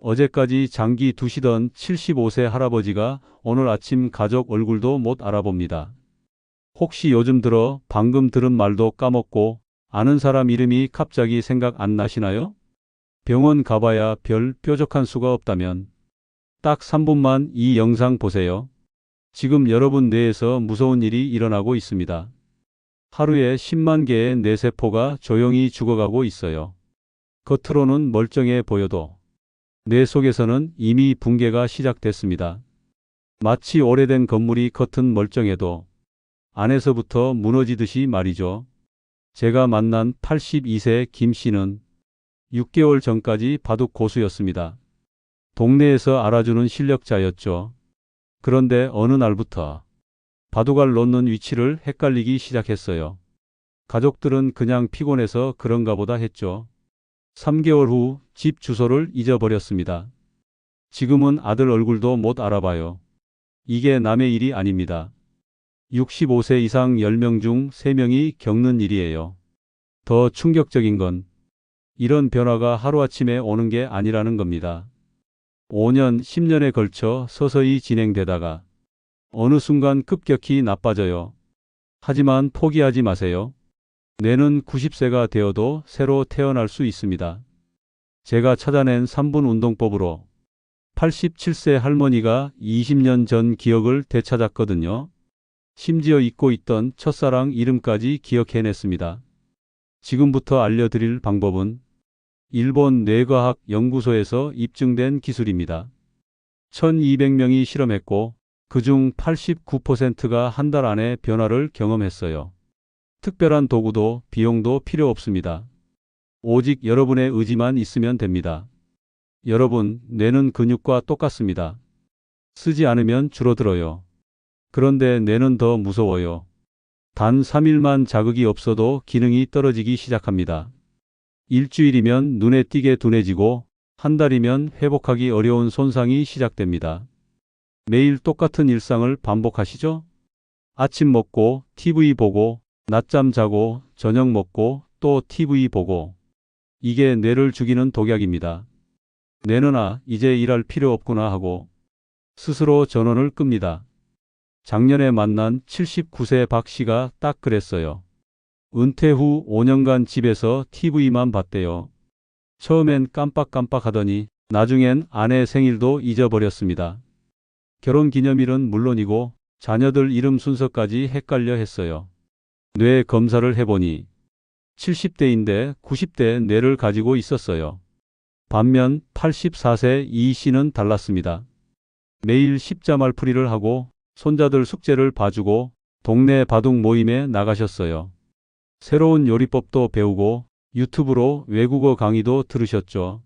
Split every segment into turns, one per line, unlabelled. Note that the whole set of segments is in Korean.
어제까지 장기 두시던 75세 할아버지가 오늘 아침 가족 얼굴도 못 알아봅니다. 혹시 요즘 들어 방금 들은 말도 까먹고 아는 사람 이름이 갑자기 생각 안 나시나요? 병원 가봐야 별 뾰족한 수가 없다면 딱 3분만 이 영상 보세요. 지금 여러분 뇌에서 무서운 일이 일어나고 있습니다. 하루에 10만 개의 뇌세포가 조용히 죽어가고 있어요. 겉으로는 멀쩡해 보여도 뇌 속에서는 이미 붕괴가 시작됐습니다. 마치 오래된 건물이 겉은 멀쩡해도 안에서부터 무너지듯이 말이죠. 제가 만난 82세 김 씨는 6개월 전까지 바둑 고수였습니다. 동네에서 알아주는 실력자였죠. 그런데 어느 날부터 바둑알 놓는 위치를 헷갈리기 시작했어요. 가족들은 그냥 피곤해서 그런가 보다 했죠. 3개월 후 집 주소를 잊어버렸습니다. 지금은 아들 얼굴도 못 알아봐요. 이게 남의 일이 아닙니다. 65세 이상 10명 중 3명이 겪는 일이에요. 더 충격적인 건 이런 변화가 하루아침에 오는 게 아니라는 겁니다. 5년, 10년에 걸쳐 서서히 진행되다가 어느 순간 급격히 나빠져요. 하지만 포기하지 마세요. 뇌는 90세가 되어도 새로 태어날 수 있습니다. 제가 찾아낸 3분 운동법으로 87세 할머니가 20년 전 기억을 되찾았거든요. 심지어 잊고 있던 첫사랑 이름까지 기억해냈습니다. 지금부터 알려드릴 방법은 일본 뇌과학 연구소에서 입증된 기술입니다. 1200명이 실험했고 그중 89%가 한 달 안에 변화를 경험했어요. 특별한 도구도 비용도 필요 없습니다. 오직 여러분의 의지만 있으면 됩니다. 여러분, 뇌는 근육과 똑같습니다. 쓰지 않으면 줄어들어요. 그런데 뇌는 더 무서워요. 단 3일만 자극이 없어도 기능이 떨어지기 시작합니다. 일주일이면 눈에 띄게 둔해지고 한 달이면 회복하기 어려운 손상이 시작됩니다. 매일 똑같은 일상을 반복하시죠? 아침 먹고 TV 보고 낮잠 자고 저녁 먹고 또 TV 보고 이게 뇌를 죽이는 독약입니다. 뇌는 이제 일할 필요 없구나 하고 스스로 전원을 끕니다. 작년에 만난 79세 박 씨가 딱 그랬어요. 은퇴 후 5년간 집에서 TV만 봤대요. 처음엔 깜빡깜빡 하더니 나중엔 아내 생일도 잊어버렸습니다. 결혼기념일은 물론이고 자녀들 이름 순서까지 헷갈려 했어요. 뇌 검사를 해보니 70대인데 90대 뇌를 가지고 있었어요. 반면 84세 이 씨는 달랐습니다. 매일 십자말풀이를 하고 손자들 숙제를 봐주고 동네 바둑 모임에 나가셨어요. 새로운 요리법도 배우고 유튜브로 외국어 강의도 들으셨죠.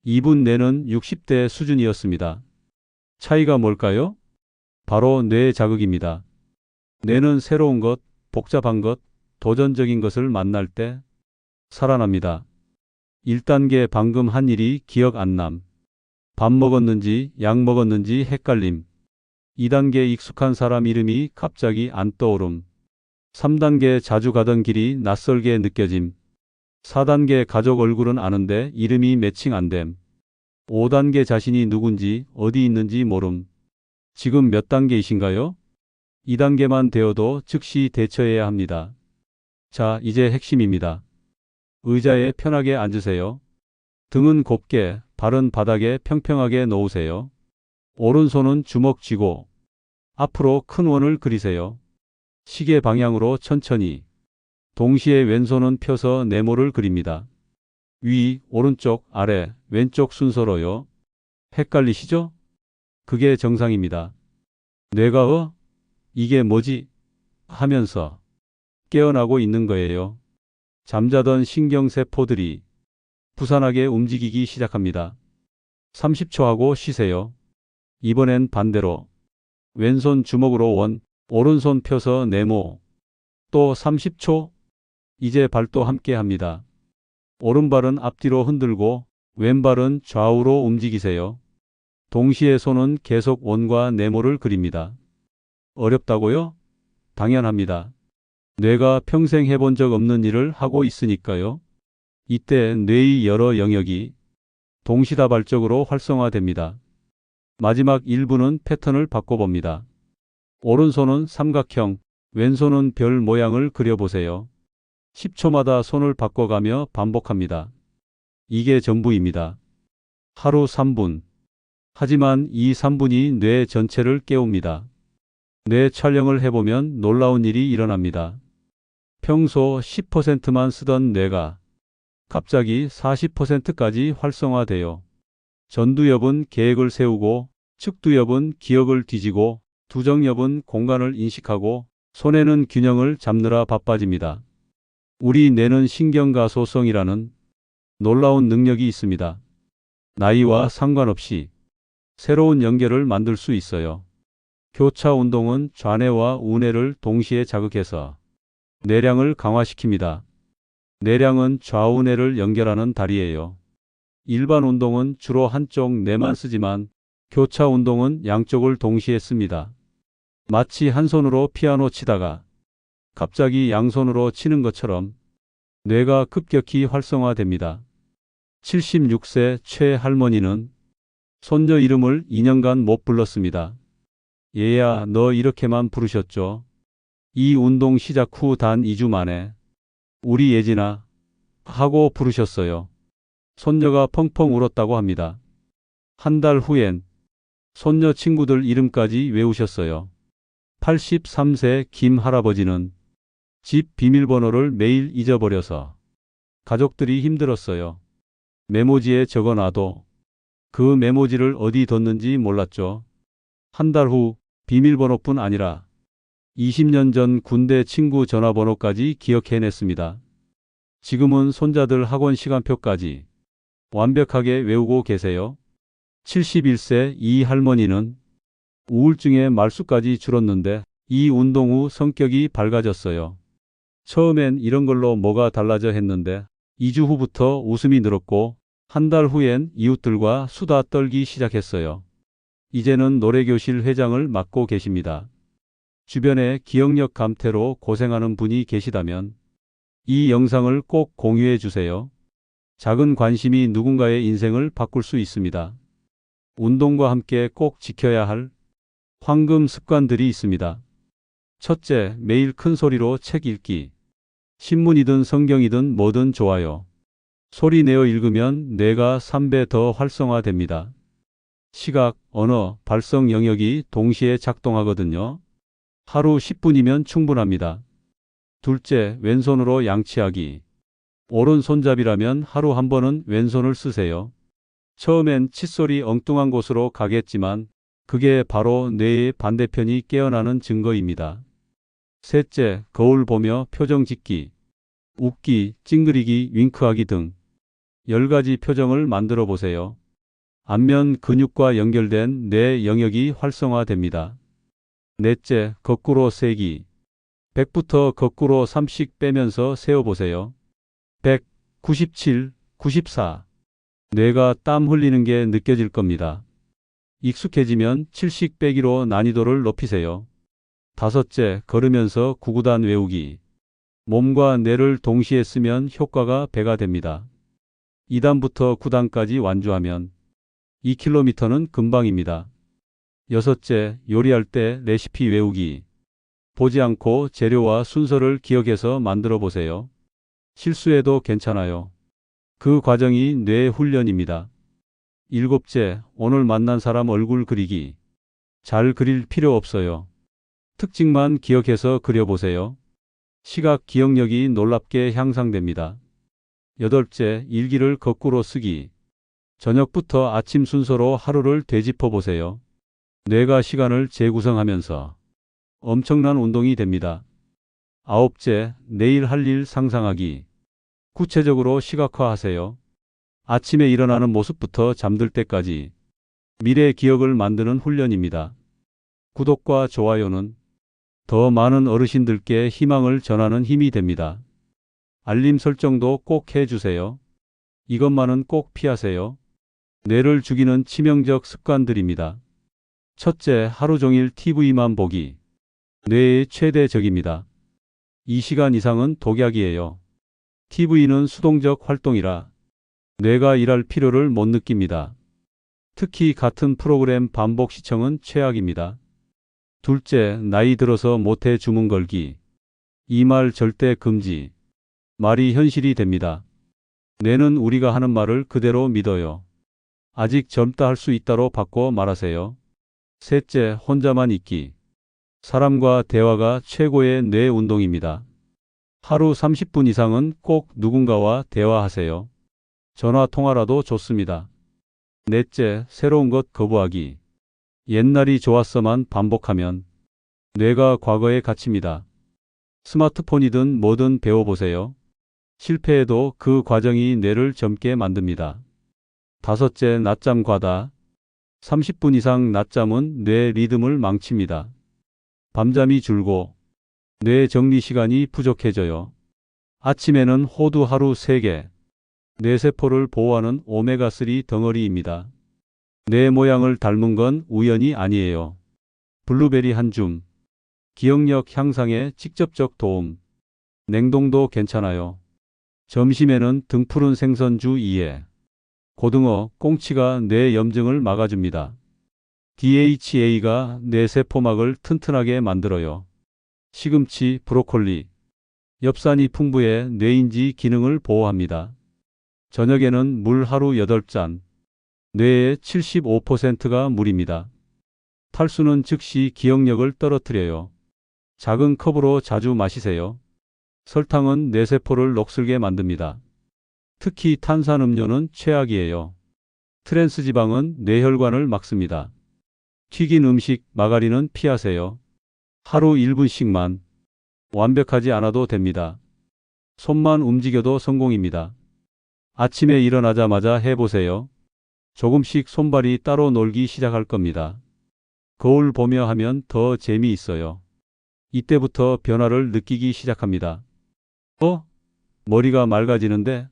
이분 뇌는 60대 수준이었습니다. 차이가 뭘까요? 바로 뇌 자극입니다. 뇌는 새로운 것, 복잡한 것, 도전적인 것을 만날 때 살아납니다. 1단계 방금 한 일이 기억 안 남. 밥 먹었는지 약 먹었는지 헷갈림. 2단계 익숙한 사람 이름이 갑자기 안 떠오름. 3단계 자주 가던 길이 낯설게 느껴짐. 4단계 가족 얼굴은 아는데 이름이 매칭 안 됨. 5단계 자신이 누군지 어디 있는지 모름. 지금 몇 단계이신가요? 2단계만 되어도 즉시 대처해야 합니다. 자, 이제 핵심입니다. 의자에 편하게 앉으세요. 등은 곱게, 발은 바닥에 평평하게 놓으세요. 오른손은 주먹 쥐고 앞으로 큰 원을 그리세요. 시계 방향으로 천천히. 동시에 왼손은 펴서 네모를 그립니다. 위, 오른쪽, 아래, 왼쪽 순서로요. 헷갈리시죠? 그게 정상입니다. 뇌가 이게 뭐지? 하면서 깨어나고 있는 거예요. 잠자던 신경세포들이 부산하게 움직이기 시작합니다. 30초 하고 쉬세요. 이번엔 반대로. 왼손 주먹으로 원, 오른손 펴서 네모. 또 30초. 이제 발도 함께 합니다. 오른발은 앞뒤로 흔들고 왼발은 좌우로 움직이세요. 동시에 손은 계속 원과 네모를 그립니다. 어렵다고요? 당연합니다. 뇌가 평생 해본 적 없는 일을 하고 있으니까요. 이때 뇌의 여러 영역이 동시다발적으로 활성화됩니다. 마지막 1분은 패턴을 바꿔봅니다. 오른손은 삼각형, 왼손은 별 모양을 그려보세요. 10초마다 손을 바꿔가며 반복합니다. 이게 전부입니다. 하루 3분. 하지만 이 3분이 뇌 전체를 깨웁니다. 뇌 촬영을 해보면 놀라운 일이 일어납니다. 평소 10%만 쓰던 뇌가 갑자기 40%까지 활성화돼요. 전두엽은 계획을 세우고, 측두엽은 기억을 뒤지고, 두정엽은 공간을 인식하고, 손에는 균형을 잡느라 바빠집니다. 우리 뇌는 신경가소성이라는 놀라운 능력이 있습니다. 나이와 상관없이 새로운 연결을 만들 수 있어요. 교차 운동은 좌뇌와 우뇌를 동시에 자극해서 뇌량을 강화시킵니다. 뇌량은 좌우뇌를 연결하는 다리예요. 일반 운동은 주로 한쪽 뇌만 쓰지만 교차 운동은 양쪽을 동시에 씁니다. 마치 한 손으로 피아노 치다가 갑자기 양손으로 치는 것처럼 뇌가 급격히 활성화됩니다. 76세 최 할머니는 손녀 이름을 2년간 못 불렀습니다. 얘야, 너 이렇게만 부르셨죠? 이 운동 시작 후 단 2주 만에 우리 예진아 하고 부르셨어요. 손녀가 펑펑 울었다고 합니다. 한 달 후엔 손녀 친구들 이름까지 외우셨어요. 83세 김 할아버지는 집 비밀번호를 매일 잊어버려서 가족들이 힘들었어요. 메모지에 적어놔도 그 메모지를 어디 뒀는지 몰랐죠. 한 달 후 비밀번호뿐 아니라 20년 전 군대 친구 전화번호까지 기억해냈습니다. 지금은 손자들 학원 시간표까지 완벽하게 외우고 계세요. 71세 이 할머니는 우울증의 말수까지 줄었는데 이 운동 후 성격이 밝아졌어요. 처음엔 이런 걸로 뭐가 달라져 했는데 2주 후부터 웃음이 늘었고 한 달 후엔 이웃들과 수다 떨기 시작했어요. 이제는 노래교실 회장을 맡고 계십니다. 주변에 기억력 감퇴로 고생하는 분이 계시다면 이 영상을 꼭 공유해 주세요. 작은 관심이 누군가의 인생을 바꿀 수 있습니다. 운동과 함께 꼭 지켜야 할 황금 습관들이 있습니다. 첫째, 매일 큰 소리로 책 읽기. 신문이든 성경이든 뭐든 좋아요. 소리 내어 읽으면 뇌가 3배 더 활성화됩니다. 시각, 언어, 발성 영역이 동시에 작동하거든요. 하루 10분이면 충분합니다. 둘째, 왼손으로 양치하기. 오른손잡이라면 하루 한 번은 왼손을 쓰세요. 처음엔 칫솔이 엉뚱한 곳으로 가겠지만 그게 바로 뇌의 반대편이 깨어나는 증거입니다. 셋째, 거울 보며 표정 짓기. 웃기, 찡그리기, 윙크하기 등 10가지 표정을 만들어 보세요. 안면 근육과 연결된 뇌 영역이 활성화됩니다. 넷째, 거꾸로 세기. 100부터 거꾸로 3씩 빼면서 세어보세요. 100, 97, 94. 뇌가 땀 흘리는 게 느껴질 겁니다. 익숙해지면 7씩 빼기로 난이도를 높이세요. 다섯째, 걸으면서 구구단 외우기. 몸과 뇌를 동시에 쓰면 효과가 배가 됩니다. 2단부터 9단까지 완주하면 2km는 금방입니다. 여섯째, 요리할 때 레시피 외우기. 보지 않고 재료와 순서를 기억해서 만들어 보세요. 실수해도 괜찮아요. 그 과정이 뇌 훈련입니다. 일곱째, 오늘 만난 사람 얼굴 그리기. 잘 그릴 필요 없어요. 특징만 기억해서 그려보세요. 시각 기억력이 놀랍게 향상됩니다. 여덟째, 일기를 거꾸로 쓰기. 저녁부터 아침 순서로 하루를 되짚어 보세요. 뇌가 시간을 재구성하면서 엄청난 운동이 됩니다. 아홉째, 내일 할 일 상상하기. 구체적으로 시각화하세요. 아침에 일어나는 모습부터 잠들 때까지 미래 기억을 만드는 훈련입니다. 구독과 좋아요는 더 많은 어르신들께 희망을 전하는 힘이 됩니다. 알림 설정도 꼭 해주세요. 이것만은 꼭 피하세요. 뇌를 죽이는 치명적 습관들입니다. 첫째, 하루 종일 TV만 보기. 뇌의 최대 적입니다. 2시간 이상은 독약이에요. TV는 수동적 활동이라 뇌가 일할 필요를 못 느낍니다. 특히 같은 프로그램 반복 시청은 최악입니다. 둘째, 나이 들어서 못해 주문 걸기. 이 말 절대 금지. 말이 현실이 됩니다. 뇌는 우리가 하는 말을 그대로 믿어요. 아직 젊다 할 수 있다로 바꿔 말하세요. 셋째, 혼자만 있기. 사람과 대화가 최고의 뇌 운동입니다. 하루 30분 이상은 꼭 누군가와 대화하세요. 전화 통화라도 좋습니다. 넷째, 새로운 것 거부하기. 옛날이 좋았어만 반복하면 뇌가 과거에 갇힙니다. 스마트폰이든 뭐든 배워보세요. 실패해도 그 과정이 뇌를 젊게 만듭니다. 다섯째, 낮잠 과다. 30분 이상 낮잠은 뇌 리듬을 망칩니다. 밤잠이 줄고 뇌 정리 시간이 부족해져요. 아침에는 호두 하루 3개. 뇌세포를 보호하는 오메가3 덩어리입니다. 뇌 모양을 닮은 건 우연이 아니에요. 블루베리 한 줌. 기억력 향상에 직접적 도움. 냉동도 괜찮아요. 점심에는 등푸른 생선주 2회. 고등어, 꽁치가 뇌 염증을 막아줍니다. DHA가 뇌세포막을 튼튼하게 만들어요. 시금치, 브로콜리. 엽산이 풍부해 뇌인지 기능을 보호합니다. 저녁에는 물 하루 8잔. 뇌의 75%가 물입니다. 탈수는 즉시 기억력을 떨어뜨려요. 작은 컵으로 자주 마시세요. 설탕은 뇌세포를 녹슬게 만듭니다. 특히 탄산음료는 최악이에요. 트랜스지방은 뇌혈관을 막습니다. 튀긴 음식, 마가린은 피하세요. 하루 1분씩만. 완벽하지 않아도 됩니다. 손만 움직여도 성공입니다. 아침에 일어나자마자 해보세요. 조금씩 손발이 따로 놀기 시작할 겁니다. 거울 보며 하면 더 재미있어요. 이때부터 변화를 느끼기 시작합니다. 머리가 맑아지는데?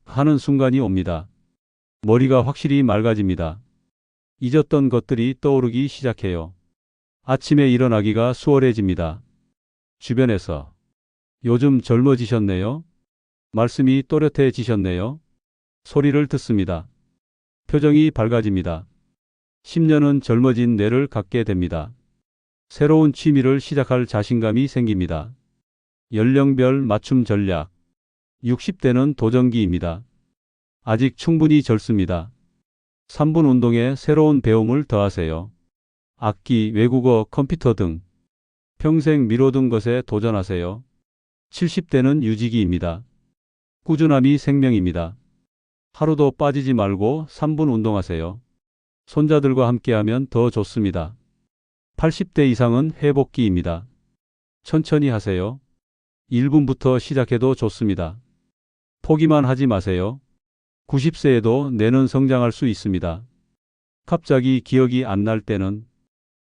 하는 순간이 옵니다. 머리가 확실히 맑아집니다. 잊었던 것들이 떠오르기 시작해요. 아침에 일어나기가 수월해집니다. 주변에서 요즘 젊어지셨네요. 말씀이 또렷해지셨네요. 소리를 듣습니다. 표정이 밝아집니다. 10년은 젊어진 뇌를 갖게 됩니다. 새로운 취미를 시작할 자신감이 생깁니다. 연령별 맞춤 전략. 60대는 도전기입니다. 아직 충분히 젊습니다. 3분 운동에 새로운 배움을 더하세요. 악기, 외국어, 컴퓨터 등 평생 미뤄둔 것에 도전하세요. 70대는 유지기입니다. 꾸준함이 생명입니다. 하루도 빠지지 말고 3분 운동하세요. 손자들과 함께하면 더 좋습니다. 80대 이상은 회복기입니다. 천천히 하세요. 1분부터 시작해도 좋습니다. 포기만 하지 마세요. 90세에도 뇌는 성장할 수 있습니다. 갑자기 기억이 안 날 때는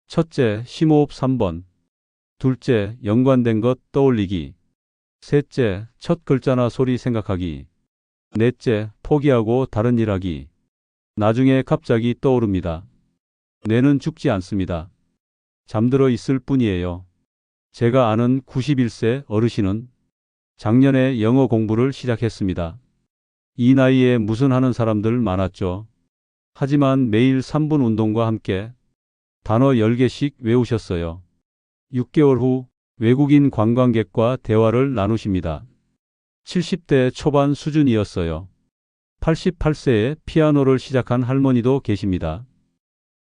첫째, 심호흡 3번. 둘째, 연관된 것 떠올리기. 셋째, 첫 글자나 소리 생각하기. 넷째, 포기하고 다른 일 하기. 나중에 갑자기 떠오릅니다. 뇌는 죽지 않습니다. 잠들어 있을 뿐이에요. 제가 아는 91세 어르신은 작년에 영어 공부를 시작했습니다. 이 나이에 무슨 하는 사람들 많았죠. 하지만 매일 3분 운동과 함께 단어 10개씩 외우셨어요. 6개월 후 외국인 관광객과 대화를 나누십니다. 70대 초반 수준이었어요. 88세에 피아노를 시작한 할머니도 계십니다.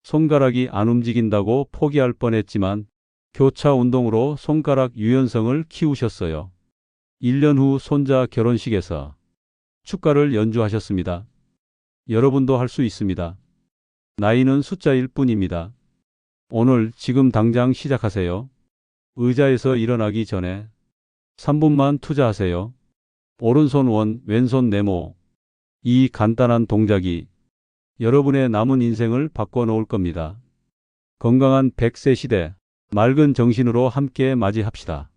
손가락이 안 움직인다고 포기할 뻔했지만 교차 운동으로 손가락 유연성을 키우셨어요. 1년 후 손자 결혼식에서 축가를 연주하셨습니다. 여러분도 할 수 있습니다. 나이는 숫자일 뿐입니다. 오늘 지금 당장 시작하세요. 의자에서 일어나기 전에 3분만 투자하세요. 오른손 원, 왼손 네모. 이 간단한 동작이 여러분의 남은 인생을 바꿔놓을 겁니다. 건강한 100세 시대, 맑은 정신으로 함께 맞이합시다.